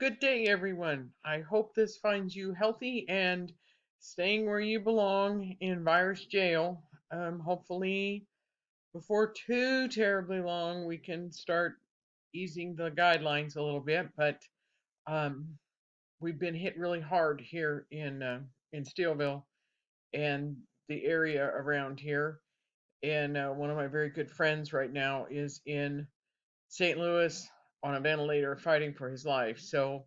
Good day, everyone. I hope this finds you healthy and staying where you belong in virus jail. Hopefully, before too terribly long, we can start easing the guidelines a little bit. But um, we've been hit really hard here in Steelville and the area around here. And one of my very good friends right now is in St. Louis on a ventilator fighting for his life. So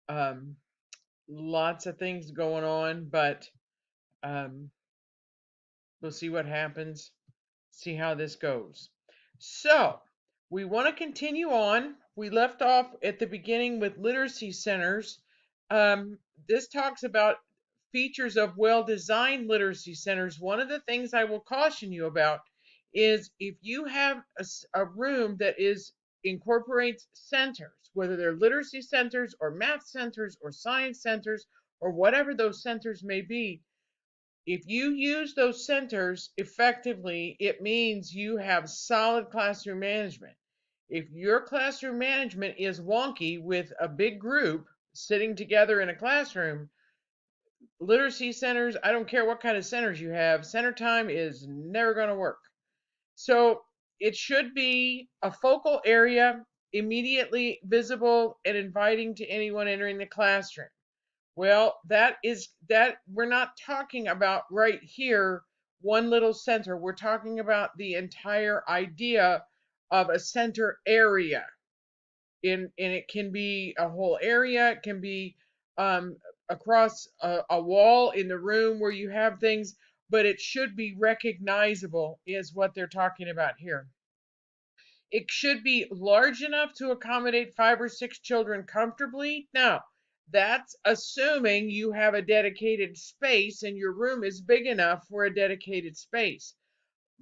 um, lots of things going on, but um, we'll see what happens, see how this goes. So, we want to continue on. We left off at the beginning with literacy centers. This talks about features of well designed literacy centers. One of the things I will caution you about is if you have a room that incorporates centers, whether they're literacy centers or math centers or science centers or whatever those centers may be, if you use those centers effectively, it means you have solid classroom management. If your classroom management is wonky with a big group sitting together in a classroom, literacy centers, I don't care what kind of centers you have, center time is never going to work. So it should be a focal area, immediately visible and inviting to anyone entering the classroom. Well, that we're not talking about right here, one little center. We're talking about the entire idea of a center area. And it can be a whole area, it can be um, across a wall in the room where you have things, but it should be recognizable, is what they're talking about here. It should be large enough to accommodate 5 or 6 children comfortably. Now, that's assuming you have a dedicated space and your room is big enough for a dedicated space.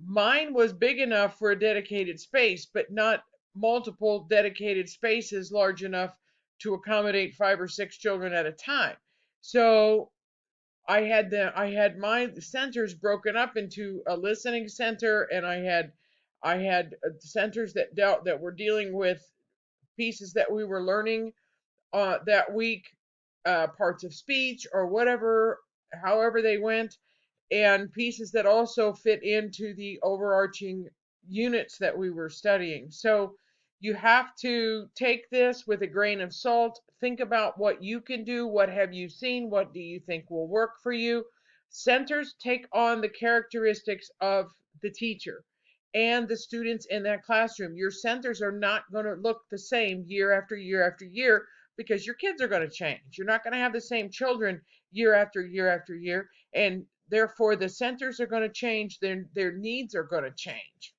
Mine was big enough for a dedicated space, but not multiple dedicated spaces large enough to accommodate 5 or 6 children at a time. So I had my centers broken up into a listening center, and I had centers that were dealing with pieces that we were learning that week, parts of speech or whatever, however they went, and pieces that also fit into the overarching units that we were studying. So you have to take this with a grain of salt. Think about what you can do. What have you seen? What do you think will work for you? Centers take on the characteristics of the teacher and the students in that classroom. Your centers are not going to look the same year after year after year because your kids are going to change. You're not going to have the same children year after year after year. And therefore, the centers are going to change, their needs are going to change.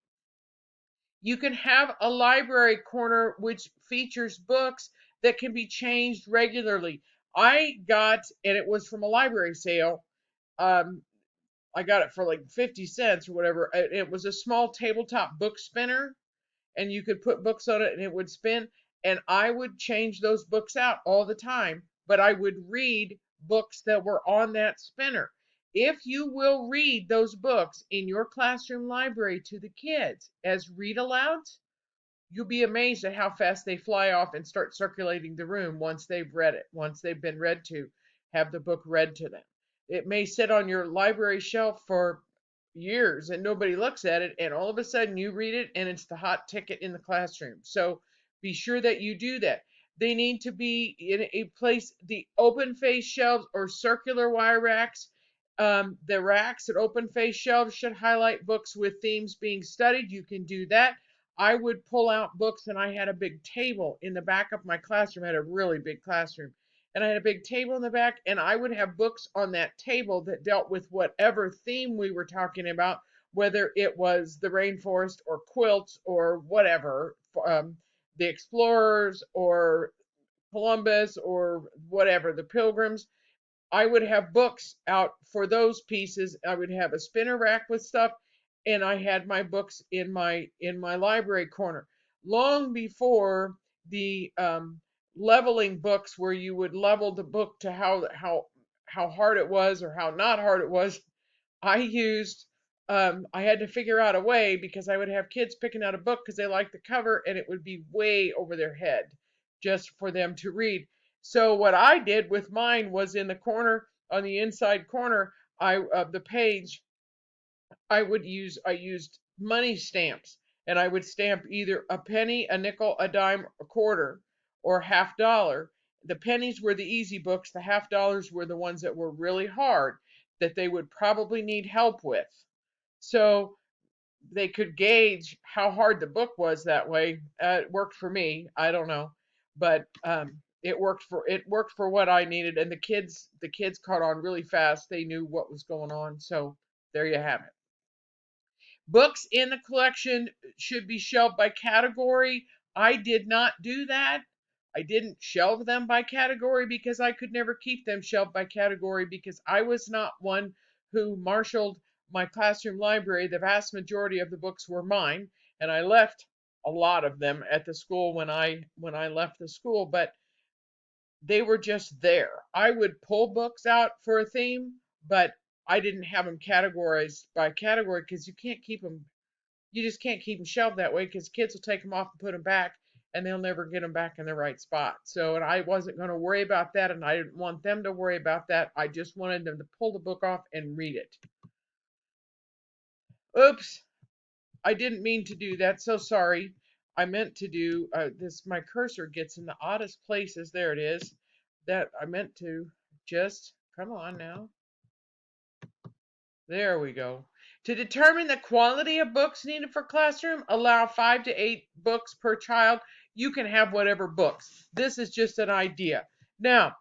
You can have a library corner which features books that can be changed regularly. I got, and it was from a library sale. Um, I got it for like 50 cents or whatever. It was a small tabletop book spinner, and you could put books on it and it would spin. And I would change those books out all the time, but I would read books that were on that spinner. If you will read those books in your classroom library to the kids as read alouds, you'll be amazed at how fast they fly off and start circulating the room once they've read it, once they've been read to, have the book read to them. It may sit on your library shelf for years and nobody looks at it, and all of a sudden you read it and it's the hot ticket in the classroom. So be sure that you do that. They need to be in a place, the open face shelves or circular wire racks. The racks at open face shelves should highlight books with themes being studied. You can do that. I would pull out books, and I had a big table in the back of my classroom. I had a really big classroom, and I had a big table in the back, and I would have books on that table that dealt with whatever theme we were talking about, whether it was the rainforest or quilts or whatever, the explorers or Columbus or whatever, the pilgrims. I would have books out for those pieces. I would have a spinner rack with stuff, and I had my books in my library corner. Long before the leveling books, where you would level the book to how hard it was or how not hard it was, I used I had to figure out a way because I would have kids picking out a book because they liked the cover and it would be way over their head just for them to read. So what I did with mine was in the corner, on the inside corner, I of the page, I used money stamps, and I would stamp either a penny, a nickel, a dime, a quarter, or half dollar. The pennies were the easy books, the half dollars were the ones that were really hard, that they would probably need help with. So they could gauge how hard the book was that way. It worked for me. I don't know, but it worked for what I needed, and the kids caught on really fast. They knew what was going on. So there you have it. Books in the collection should be shelved by category. I did not do that. I didn't shelve them by category because I could never keep them shelved by category because I was not one who marshaled my classroom library. The vast majority of the books were mine, and I left a lot of them at the school when I left the school, but they were just there. I would pull books out for a theme, but I didn't have them categorized by category because you just can't keep them shelved that way because kids will take them off and put them back and they'll never get them back in the right spot. So, and I wasn't going to worry about that, and I didn't want them to worry about that. I just wanted them to pull the book off and read it. Oops, I didn't mean to do that. So sorry. I meant to do this. My cursor gets in the oddest places. There it is. That I meant to just come on now. There we go. To determine the quality of books needed for classroom, allow 5 to 8 books per child. You can have whatever books. This is just an idea. Now,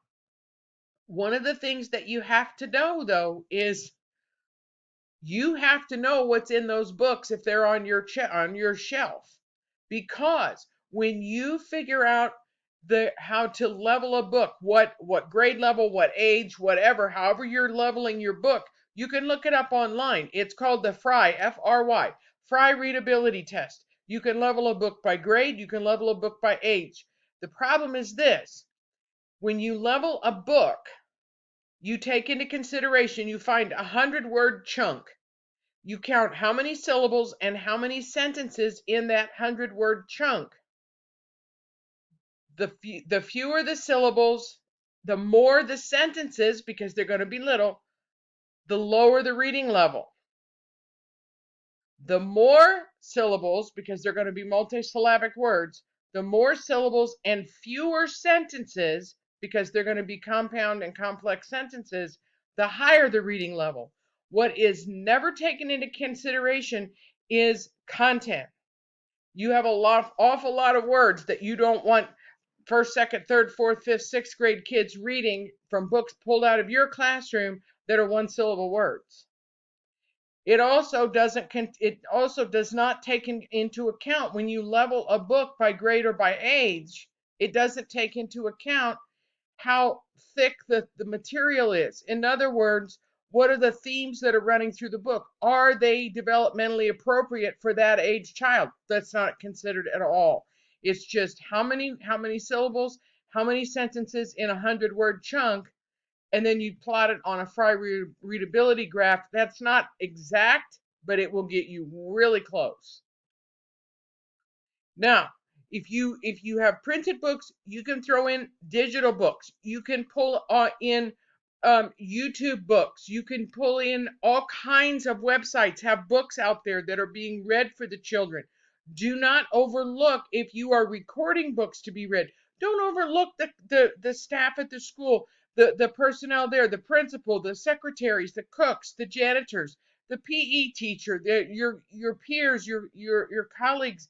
one of the things that you have to know though is you have to know what's in those books if they're on your shelf, because when you figure out the how to level a book, what grade level, what age, whatever, however you're leveling your book, you can look it up online. It's called the Fry readability test. You can level a book by grade, you can level a book by age. The problem is this: when you level a book, you take into consideration, you find 100-word chunk. You count how many syllables and how many sentences in that 100-word chunk. The fewer the syllables, the more the sentences, because they're going to be little, the lower the reading level. The more syllables, because they're going to be multisyllabic words, the more syllables and fewer sentences, because they're going to be compound and complex sentences, the higher the reading level. What is never taken into consideration is content. You have awful lot of words that you don't want first, second, third, fourth, fifth, sixth grade kids reading from books pulled out of your classroom that are one syllable words. It also does not take into account when you level a book by grade or by age. It doesn't take into account how thick the material is. In other words, what are the themes that are running through the book? Are they developmentally appropriate for that age child? That's not considered at all. It's just how many syllables, how many sentences in a 100-word chunk, and then you plot it on a Fry readability graph. That's not exact, but it will get you really close. Now, if you have printed books, you can throw in digital books. You can pull in YouTube books. You can pull in all kinds of websites, have books out there that are being read for the children. Do not overlook if you are recording books to be read. Don't overlook the staff at the school, the personnel there, the principal, the secretaries, the cooks, the janitors, the PE teacher, your peers, your colleagues.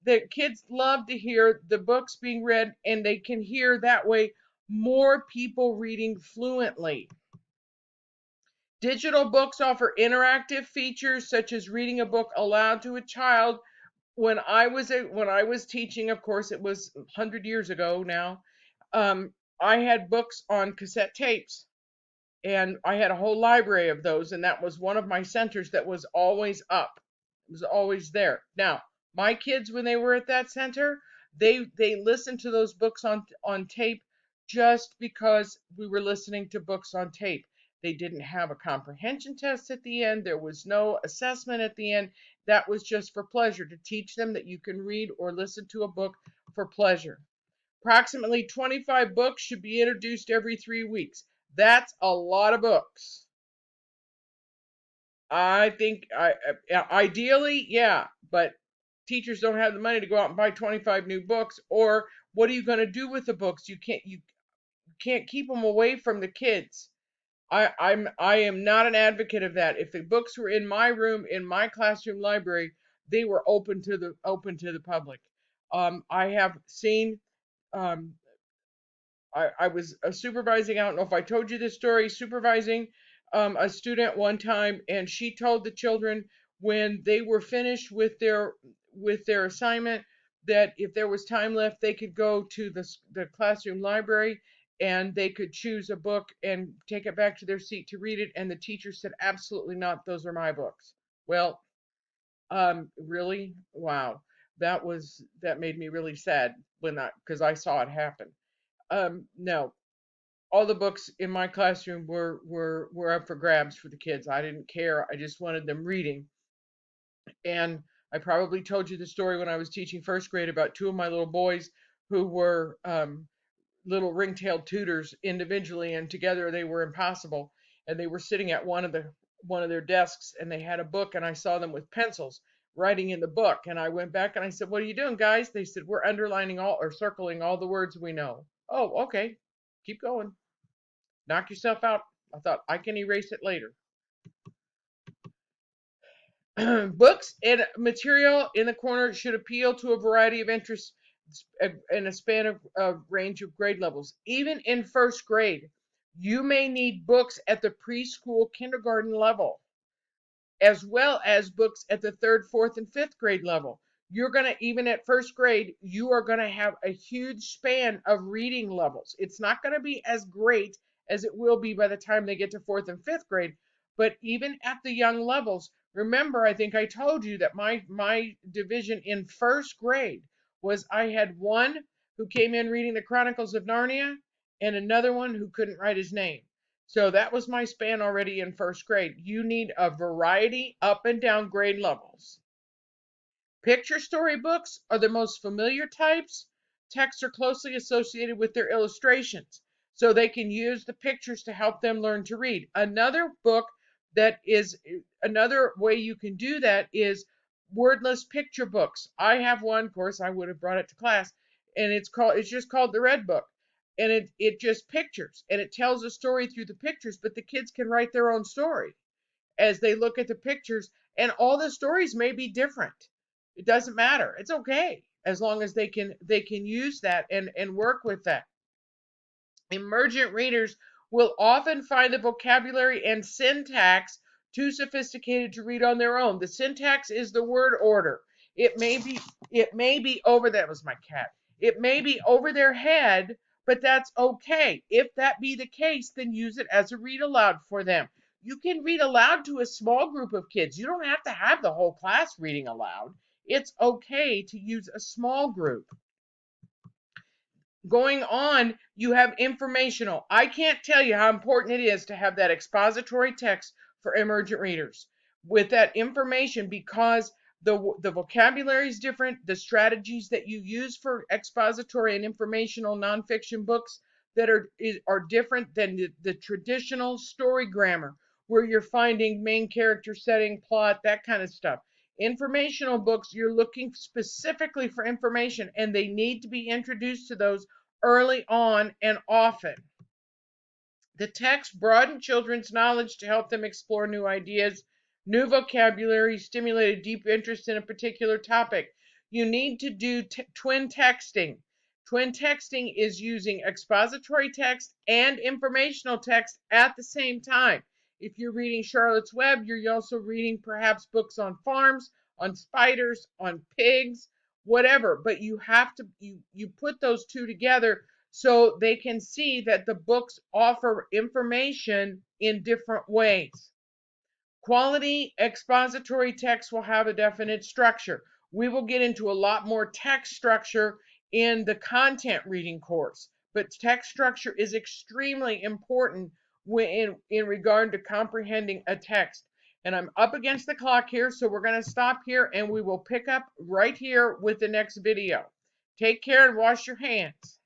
The kids love to hear the books being read, and they can hear that way more people reading fluently. Digital books offer interactive features such as reading a book aloud to a child. When I was teaching, of course, it was 100 years ago now. I had books on cassette tapes, and I had a whole library of those, and that was one of my centers that was always up. It was always there. Now, my kids, when they were at that center, they listened to those books on tape just because we were listening to books on tape. They didn't have a comprehension test at the end. There was no assessment at the end. That was just for pleasure, to teach them that you can read or listen to a book for pleasure. Approximately 25 books should be introduced every 3 weeks. That's a lot of books. I think ideally, yeah, but teachers don't have the money to go out and buy 25 new books. Or what are you going to do with the books? You can't keep them away from the kids. I am not an advocate of that. If the books were in my room, in my classroom library, they were open to the public. I have seen um, I was supervising. I don't know if I told you this story. Supervising a student one time, and she told the children when they were finished with their assignment that if there was time left, they could go to the classroom library and they could choose a book and take it back to their seat to read it. And the teacher said, "Absolutely not. Those are my books." Well, really, wow, that made me really sad when that because I saw it happen. No, all the books in my classroom were up for grabs for the kids. I didn't care. I just wanted them reading. And I probably told you the story when I was teaching first grade about two of my little boys who were little ring-tailed tutors individually, and together they were impossible. And they were sitting at one of their desks, and they had a book, and I saw them with pencils writing in the book. And I went back and I said, "What are you doing, guys?" They said, "We're underlining all or circling all the words we know." Oh, okay. Keep going. Knock yourself out. I thought I can erase it later. Books and material in the corner should appeal to a variety of interests in a span of range of grade levels. Even in first grade, you may need books at the preschool kindergarten level, as well as books at the third, fourth, and fifth grade level. You're going to, even at first grade, you are going to have a huge span of reading levels. It's not going to be as great as it will be by the time they get to fourth and fifth grade. But even at the young levels, remember, I think I told you that my division in first grade was I had one who came in reading the Chronicles of Narnia and another one who couldn't write his name. So that was my span already in first grade. You need a variety up and down grade levels. Picture story books are the most familiar types. Texts are closely associated with their illustrations, so they can use the pictures to help them learn to read. Another way you can do that is wordless picture books. I have one, of course, I would have brought it to class, and it's just called the Red Book. And it just pictures and it tells a story through the pictures, but the kids can write their own story as they look at the pictures, and all the stories may be different. It doesn't matter. It's okay as long as they can use that and work with that. Emergent readers will often find the vocabulary and syntax too sophisticated to read on their own. The syntax is the word order. It may be over that was my cat. It may be over their head, but that's okay. If that be the case, then use it as a read aloud for them. You can read aloud to a small group of kids. You don't have to have the whole class reading aloud. It's okay to use a small group. Going on, you have informational. I can't tell you how important it is to have that expository text for emergent readers with that information, because the vocabulary is different. The strategies that you use for expository and informational nonfiction books that are different than the traditional story grammar, where you're finding main character, setting, plot, that kind of stuff. Informational books, you're looking specifically for information, and they need to be introduced to those early on and often. The text broadened children's knowledge to help them explore new ideas, new vocabulary, stimulate a deep interest in a particular topic. You need to do twin texting. Twin texting is using expository text and informational text at the same time. If you're reading Charlotte's Web, you're also reading perhaps books on farms, on spiders, on pigs, whatever. But you have to you put those two together so they can see that the books offer information in different ways. Quality expository text will have a definite structure. We will get into a lot more text structure in the content reading course, but text structure is extremely important in regard to comprehending a text. And I'm up against the clock here, so we're going to stop here and we will pick up right here with the next video. Take care and wash your hands.